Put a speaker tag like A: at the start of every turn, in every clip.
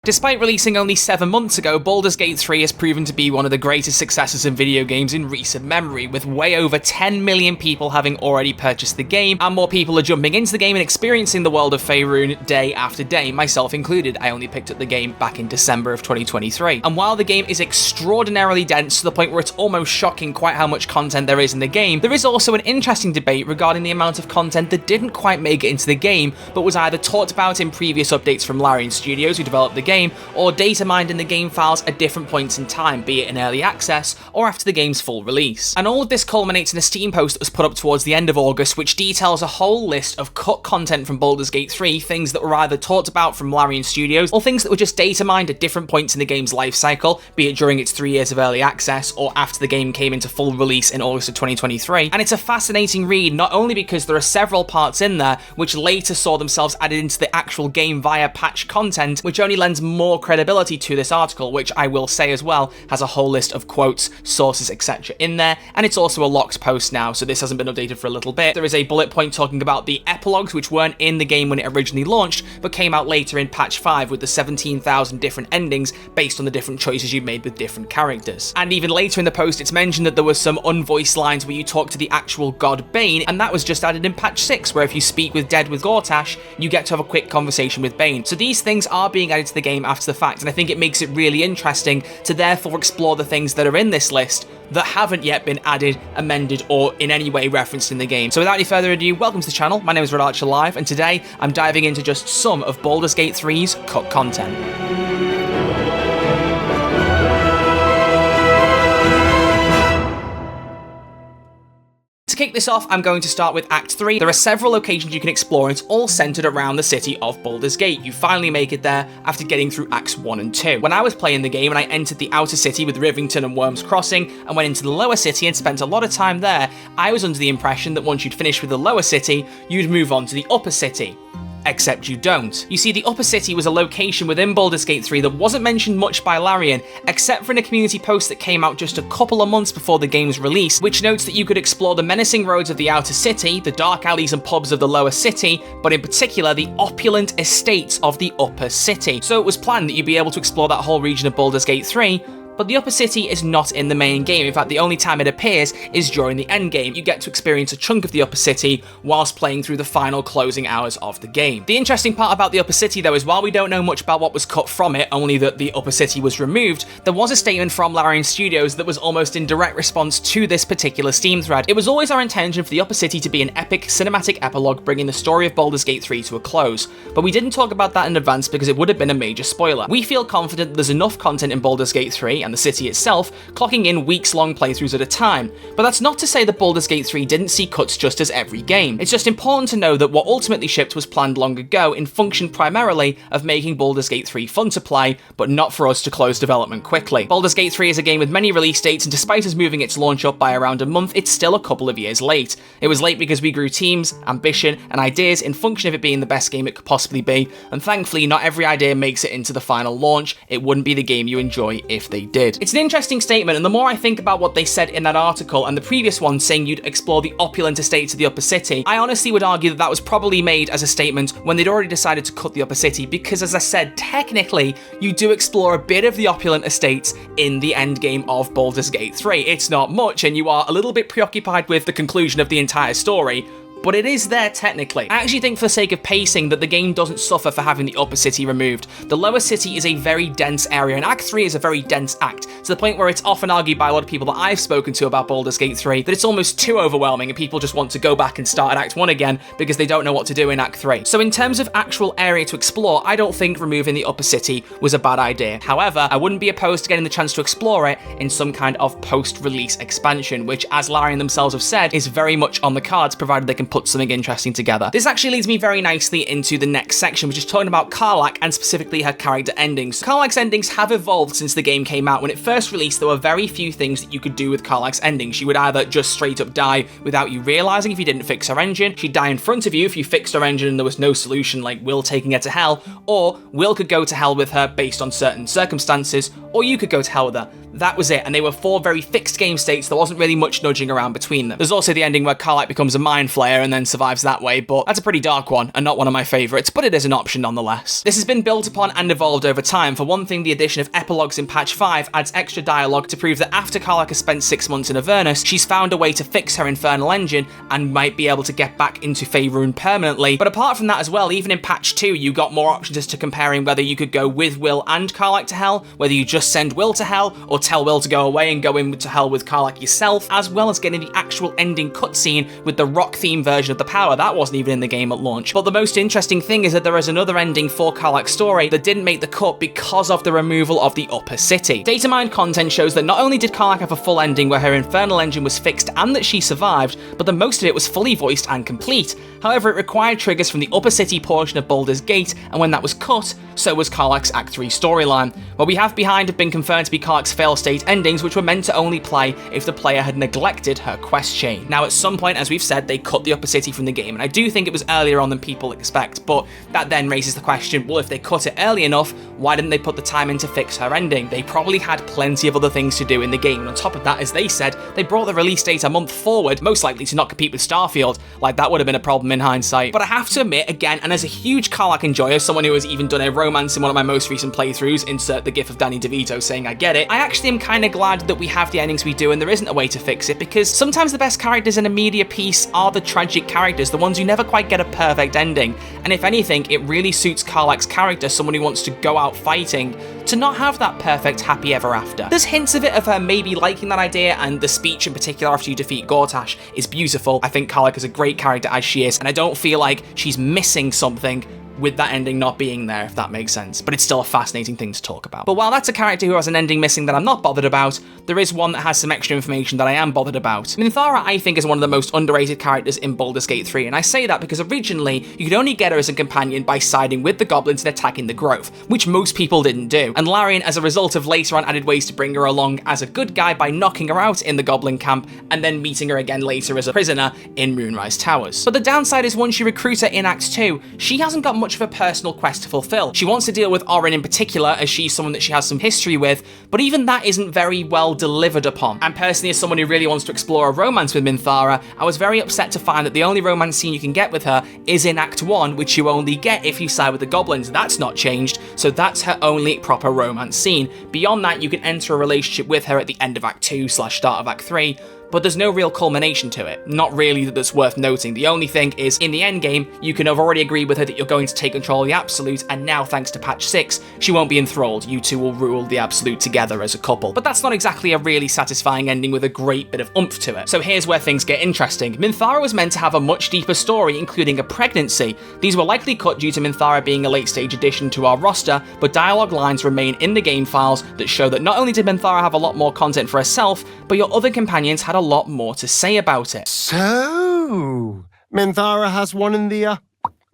A: Despite releasing only 7 months ago, Baldur's Gate 3 has proven to be one of the greatest successes in video games in recent memory, with way over 10 million people having already purchased the game, and more people are jumping into the game and experiencing the world of Faerun day after day, myself included. I only picked up the game back in December of 2023. And while the game is extraordinarily dense to the point where it's almost shocking quite how much content there is in the game, there is also an interesting debate regarding the amount of content that didn't quite make it into the game, but was either talked about in previous updates from Larian Studios, who developed the game, or data mined in the game files at different points in time, be it in early access or after the game's full release. And all of this culminates in a Steam post that was put up towards the end of August, which details a whole list of cut content from Baldur's Gate 3, things that were either talked about from Larian Studios, or things that were just data mined at different points in the game's life cycle, be it during its 3 years of early access or after the game came into full release in August of 2023. And it's a fascinating read, not only because there are several parts in there which later saw themselves added into the actual game via patch content, which only lends more credibility to this article, which I will say as well has a whole list of quotes, sources, etc. in there, and it's also a locked post now, so this hasn't been updated for a little bit. There is a bullet point talking about the epilogues, which weren't in the game when it originally launched, but came out later in patch 5 with the 17,000 different endings based on the different choices you made with different characters. And even later in the post, it's mentioned that there was some unvoiced lines where you talk to the actual god Bane, and that was just added in patch 6, where if you speak with Gortash, you get to have a quick conversation with Bane. So these things are being added to the game after the fact, and I think it makes it really interesting to therefore explore the things that are in this list that haven't yet been added, amended, or in any way referenced in the game. So without any further ado, welcome to the channel. My name is RedArcherLive, and today I'm diving into just some of Baldur's Gate 3's cut content. To kick this off, I'm going to start with Act 3. There are several locations you can explore, and it's all centered around the city of Baldur's Gate. You finally make it there after getting through Acts 1 and 2. When I was playing the game and I entered the outer city with Rivington and Worm's Crossing and went into the lower city and spent a lot of time there, I was under the impression that once you'd finished with the lower city, you'd move on to the upper city. Except you don't. You see, the upper city was a location within Baldur's Gate 3 that wasn't mentioned much by Larian, except for in a community post that came out just a couple of months before the game's release, which notes that you could explore the menacing roads of the outer city, the dark alleys and pubs of the lower city, but in particular the opulent estates of the upper city. So it was planned that you'd be able to explore that whole region of Baldur's Gate 3, but the upper city is not in the main game. In fact, the only time it appears is during the end game. You get to experience a chunk of the upper city whilst playing through the final closing hours of the game. The interesting part about the upper city, though, is while we don't know much about what was cut from it, only that the upper city was removed, there was a statement from Larian Studios that was almost in direct response to this particular Steam thread. It was always our intention for the upper city to be an epic cinematic epilogue bringing the story of Baldur's Gate 3 to a close, but we didn't talk about that in advance because it would have been a major spoiler. We feel confident that there's enough content in Baldur's Gate 3 and the city itself, clocking in weeks-long playthroughs at a time. But that's not to say that Baldur's Gate 3 didn't see cuts just as every game. It's just important to know that what ultimately shipped was planned long ago in function primarily of making Baldur's Gate 3 fun to play, but not for us to close development quickly. Baldur's Gate 3 is a game with many release dates, and despite us moving its launch up by around a month, it's still a couple of years late. It was late because we grew teams, ambition, and ideas in function of it being the best game it could possibly be, and thankfully not every idea makes it into the final launch. It wouldn't be the game you enjoy if they did. It's an interesting statement, and the more I think about what they said in that article and the previous one saying you'd explore the opulent estates of the upper city, I honestly would argue that that was probably made as a statement when they'd already decided to cut the upper city, because as I said, technically you do explore a bit of the opulent estates in the end game of Baldur's Gate 3. It's not much, and you are a little bit preoccupied with the conclusion of the entire story, but it is there technically. I actually think for the sake of pacing that the game doesn't suffer for having the upper city removed. The lower city is a very dense area, and Act 3 is a very dense act, to the point where it's often argued by a lot of people that I've spoken to about Baldur's Gate 3 that it's almost too overwhelming and people just want to go back and start at Act 1 again because they don't know what to do in Act 3. So in terms of actual area to explore, I don't think removing the upper city was a bad idea. However, I wouldn't be opposed to getting the chance to explore it in some kind of post-release expansion, which, as Larian themselves have said, is very much on the cards provided they can put something interesting together. This actually leads me very nicely into the next section, which is talking about Karlach and specifically her character endings. Karlach's endings have evolved since the game came out. When it first released, there were very few things that you could do with Karlach's ending. She would either just straight up die without you realizing if you didn't fix her engine, she'd die in front of you if you fixed her engine and there was no solution, like Will taking her to hell, or Will could go to hell with her based on certain circumstances, or you could go to hell with her. that was it, and they were 4 very fixed game states. There wasn't really much nudging around between them. There's also the ending where Karlach becomes a mind flayer and then survives that way, but that's a pretty dark one and not one of my favourites, but it is an option nonetheless. This has been built upon and evolved over time. For one thing, the addition of epilogues in patch 5 adds extra dialogue to prove that after Karlach has spent 6 months in Avernus, she's found a way to fix her infernal engine and might be able to get back into Faerun permanently. But apart from that as well, even in patch 2, you got more options as to comparing whether you could go with Will and Karlach to hell, whether you just send Will to hell, or tell Will to go away and go in to hell with Karlach yourself, as well as getting the actual ending cutscene with the rock theme version of the power. That wasn't even in the game at launch. But the most interesting thing is that there is another ending for Karlach's story that didn't make the cut because of the removal of the upper city. Datamined content shows that not only did Karlach have a full ending where her infernal engine was fixed and that she survived, but that most of it was fully voiced and complete. However, it required triggers from the upper city portion of Baldur's Gate, and when that was cut, so was Karlach's Act 3 storyline. What we have behind have been confirmed to be Karlach's fail state endings, which were meant to only play if the player had neglected her quest chain. Now, at some point, as we've said, they cut the upper city from the game, and I do think it was earlier on than people expect, but that then raises the question, well, if they cut it early enough, why didn't they put the time in to fix her ending? They probably had plenty of other things to do in the game, and on top of that, as they said, they brought the release date a month forward, most likely to not compete with Starfield. Like, that would have been a problem in hindsight. But I have to admit, again, and as a huge Karlach enjoyer, someone who has even done a romance in one of my most recent playthroughs, insert the gif of Danny DeVito saying I get it, I actually am kind of glad that we have the endings we do and there isn't a way to fix it, because sometimes the best characters in a media piece are the tragic characters, the ones who never quite get a perfect ending. And if anything, it really suits Karlach's character, someone who wants to go out fighting, to not have that perfect happy ever after. There's hints of it of her maybe liking that idea, and the speech in particular after you defeat Gortash is beautiful. I think Karlach is a great character as she is, and I don't feel like she's missing something with that ending not being there, if that makes sense. But it's still a fascinating thing to talk about. But while that's a character who has an ending missing that I'm not bothered about, there is one that has some extra information that I am bothered about. Minthara, I think, is one of the most underrated characters in Baldur's Gate 3, and I say that because originally, you could only get her as a companion by siding with the goblins and attacking the Grove, which most people didn't do. And Larian, as a result of later on added ways to bring her along as a good guy by knocking her out in the goblin camp, and then meeting her again later as a prisoner in Moonrise Towers. But the downside is once you recruit her in Act 2, she hasn't got much of a personal quest to fulfill. She wants to deal with Orin in particular, as she's someone that she has some history with, but even that isn't very well delivered upon. And personally, as someone who really wants to explore a romance with Minthara, I was very upset to find that the only romance scene you can get with her is in Act 1, which you only get if you side with the goblins. That's not changed, so that's her only proper romance scene. Beyond that, you can enter a relationship with her at the end of Act 2 / start of Act 3, but there's no real culmination to it. Not really that's worth noting. The only thing is, in the endgame, you can have already agreed with her that you're going to take control of the Absolute, and now, thanks to patch 6, she won't be enthralled. You two will rule the Absolute together as a couple. But that's not exactly a really satisfying ending with a great bit of oomph to it. So here's where things get interesting. Minthara was meant to have a much deeper story, including a pregnancy. These were likely cut due to Minthara being a late-stage addition to our roster, but dialogue lines remain in the game files that show that not only did Minthara have a lot more content for herself, but your other companions had a lot more to say about it.
B: So, Minthara has one in the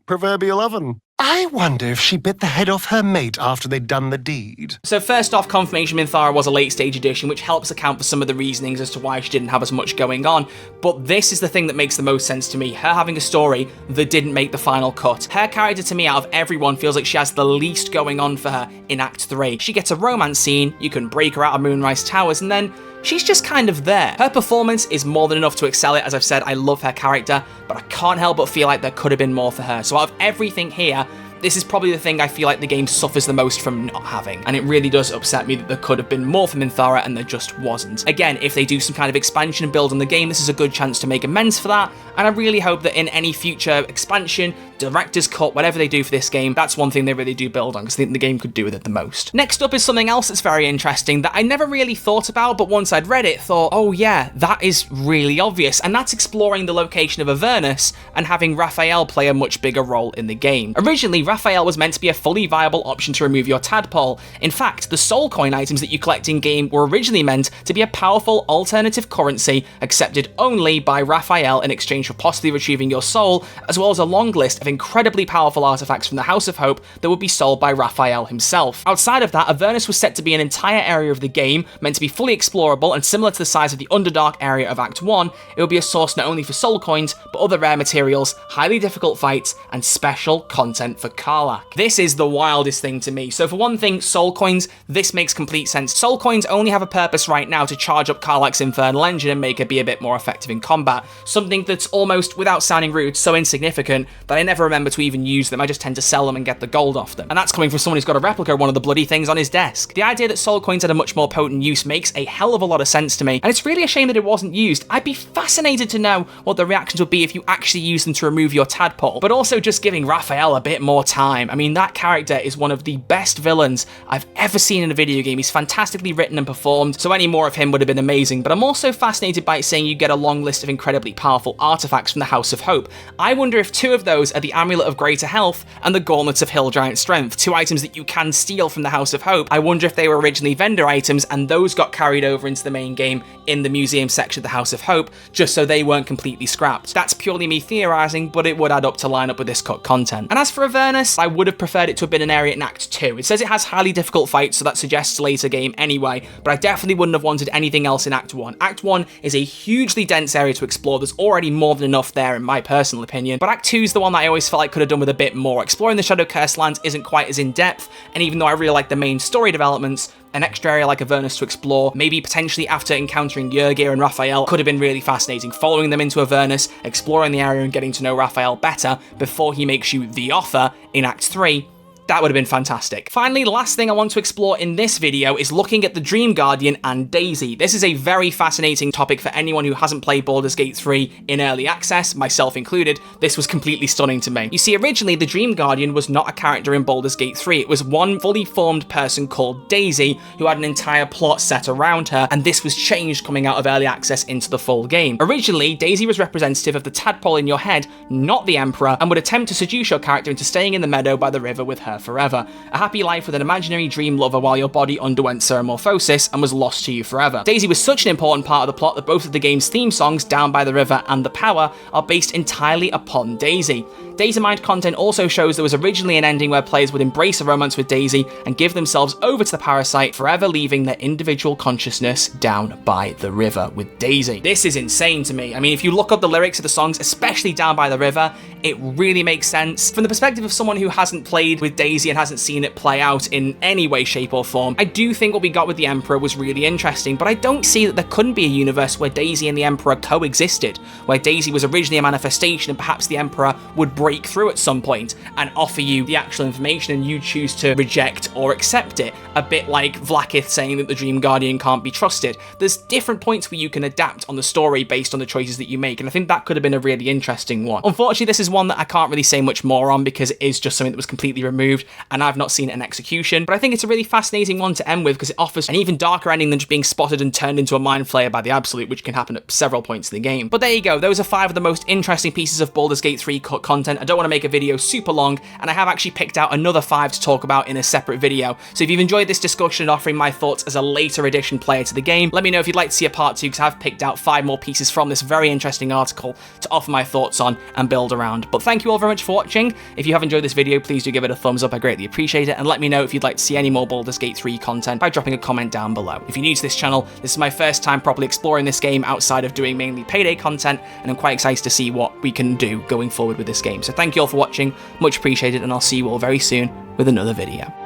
B: proverbial oven. I wonder if she bit the head off her mate after they'd done the deed.
A: So first off, confirmation Minthara was a late stage addition, which helps account for some of the reasonings as to why she didn't have as much going on. But this is the thing that makes the most sense to me, her having a story that didn't make the final cut. Her character, to me, out of everyone, feels like she has the least going on for her in Act 3. She gets a romance scene, you can break her out of Moonrise Towers, and then she's just kind of there. Her performance is more than enough to excel it. As I've said, I love her character, but I can't help but feel like there could have been more for her. So out of everything here, this is probably the thing I feel like the game suffers the most from not having, and it really does upset me that there could have been more for Minthara and there just wasn't. Again, if they do some kind of expansion and build on the game, this is a good chance to make amends for that, and I really hope that in any future expansion, director's cut, whatever they do for this game, that's one thing they really do build on, because I think the game could do with it the most. Next up is something else that's very interesting that I never really thought about, but once I'd read it, thought, oh yeah, that is really obvious, and that's exploring the location of Avernus and having Raphael play a much bigger role in the game. Originally, Raphael was meant to be a fully viable option to remove your tadpole. In fact, the soul coin items that you collect in-game were originally meant to be a powerful alternative currency accepted only by Raphael in exchange for possibly retrieving your soul, as well as a long list of of incredibly powerful artifacts from the House of Hope that would be sold by Raphael himself. Outside of that, Avernus was set to be an entire area of the game, meant to be fully explorable and similar to the size of the Underdark area of Act 1. It would be a source not only for soul coins, but other rare materials, highly difficult fights, and special content for Karlach. This is the wildest thing to me. So for one thing, soul coins, this makes complete sense. Soul coins only have a purpose right now to charge up Karlach's infernal engine and make her be a bit more effective in combat. Something that's almost, without sounding rude, so insignificant that I never remember to even use them. I just tend to sell them and get the gold off them. And that's coming from someone who's got a replica of one of the bloody things on his desk. The idea that soul coins had a much more potent use makes a hell of a lot of sense to me, and it's really a shame that it wasn't used. I'd be fascinated to know what the reactions would be if you actually used them to remove your tadpole, but also just giving Raphael a bit more time. I mean, that character is one of the best villains I've ever seen in a video game. He's fantastically written and performed, so any more of him would have been amazing. But I'm also fascinated by it saying you get a long list of incredibly powerful artifacts from the House of Hope. I wonder if two of those are the Amulet of Greater Health and the Gauntlets of Hill Giant Strength, two items that you can steal from the House of Hope. I wonder if they were originally vendor items and those got carried over into the main game in the museum section of the House of Hope, just so they weren't completely scrapped. That's purely me theorizing, but it would add up to line up with this cut content. And as for Avernus, I would have preferred it to have been an area in Act 2. It says it has highly difficult fights, so that suggests a later game anyway, but I definitely wouldn't have wanted anything else in Act 1. Act 1 is a hugely dense area to explore. There's already more than enough there in my personal opinion, but Act 2 is the one that I always felt I could have done with a bit more. Exploring the Shadow Cursed lands isn't quite as in-depth, and even though I really like the main story developments, an extra area like Avernus to explore, maybe potentially after encountering Jurgir and Raphael, could have been really fascinating. Following them into Avernus, exploring the area and getting to know Raphael better before he makes you the offer in Act 3, that would have been fantastic. Finally, last thing I want to explore in this video is looking at the Dream Guardian and Daisy. This is a very fascinating topic for anyone who hasn't played Baldur's Gate 3 in early access, myself included. This was completely stunning to me. You see, originally the Dream Guardian was not a character in Baldur's Gate 3. It was one fully formed person called Daisy who had an entire plot set around her, and this was changed coming out of early access into the full game. Originally, Daisy was representative of the tadpole in your head, not the Emperor, and would attempt to seduce your character into staying in the meadow by the river with her forever. A happy life with an imaginary dream lover while your body underwent ceramorphosis and was lost to you forever. Daisy was such an important part of the plot that both of the game's theme songs, Down by the River and The Power, are based entirely upon Daisy. Datamind content also shows there was originally an ending where players would embrace a romance with Daisy and give themselves over to the parasite, forever leaving their individual consciousness down by the river with Daisy. This is insane to me. I mean, if you look up the lyrics of the songs, especially Down by the River, it really makes sense. From the perspective of someone who hasn't played with Daisy and hasn't seen it play out in any way, shape or form, I do think what we got with the Emperor was really interesting, but I don't see that there couldn't be a universe where Daisy and the Emperor coexisted, where Daisy was originally a manifestation and perhaps the Emperor would break through at some point and offer you the actual information and you choose to reject or accept it, a bit like Vlaakith saying that the Dream Guardian can't be trusted. There's different points where you can adapt on the story based on the choices that you make, and I think that could have been a really interesting one. Unfortunately, this is one that I can't really say much more on because it is just something that was completely removed and I've not seen it in execution, but I think it's a really fascinating one to end with because it offers an even darker ending than just being spotted and turned into a mind flayer by the Absolute, which can happen at several points in the game. But there you go, those are 5 of the most interesting pieces of Baldur's Gate 3 cut content. I don't want to make a video super long, and I have actually picked out another 5 to talk about in a separate video. So if you've enjoyed this discussion and offering my thoughts as a later edition player to the game, let me know if you'd like to see a part 2 because I've picked out 5 more pieces from this very interesting article to offer my thoughts on and build around. But thank you all very much for watching. If you have enjoyed this video, please do give it a thumbs up, I greatly appreciate it, and let me know if you'd like to see any more Baldur's Gate 3 content by dropping a comment down below. If you're new to this channel, this is my first time properly exploring this game outside of doing mainly payday content, and I'm quite excited to see what we can do going forward with this game. So thank you all for watching, much appreciated, and I'll see you all very soon with another video.